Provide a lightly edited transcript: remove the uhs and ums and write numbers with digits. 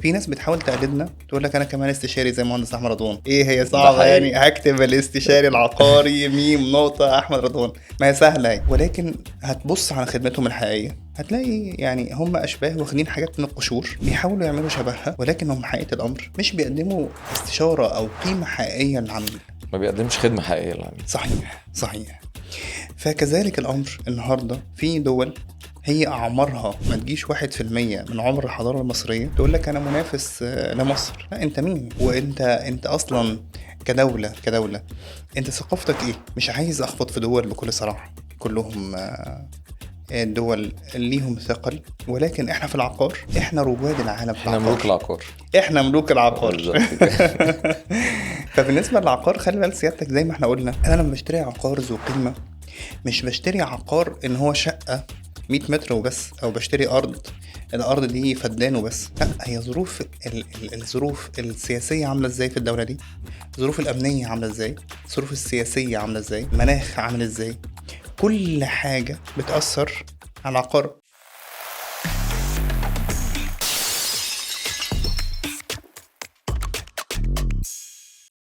في ناس بتحاول تقلدنا تقول لك انا كمان استشاري زي مهندس احمد رضوان. ايه هي صعبه حقيقي. يعني هكتب الاستشاري العقاري ميم نقطه احمد رضوان؟ ما هي سهله يعني. ولكن هتبص على خدمتهم الحقيقيه هتلاقي يعني هم اشباه واخدين حاجات من القشور بيحاولوا يعملوا شبهها، ولكنهم حقيقه الامر مش بيقدموا استشاره او قيمه حقيقيه للعميل. ما بيقدمش خدمة حقيقية للعميل. صحيح صحيح. فكذلك الأمر النهاردة في دول هي أعمارها ما تجيش 1% من عمر الحضارة المصرية تقول لك أنا منافس لمصر. لا، أنت مين؟ وأنت أصلا كدولة أنت ثقافتك إيه؟ مش عايز أخبط في دول بكل صراحة، كلهم دول ليهم ثقل، ولكن احنا في العقار احنا رواد العالم في احنا ملوك العقار. احنا ملوك العقار. بالظبط كده. فبالنسبة للعقار خلي بالك سيادتك زي ما احنا قلنا، انا لما بشتري عقار ذو قيمة مش بشتري عقار ان هو شقة 100 متر وبس، او بشتري الارض دي فدان وبس. لا، هي ظروف الظروف السياسية عاملة ازاي في الدولة دي، الظروف الامنية عاملة ازاي، الظروف السياسية عاملة ازاي، المناخ عامل ازاي، كل حاجة بتأثر على العقار.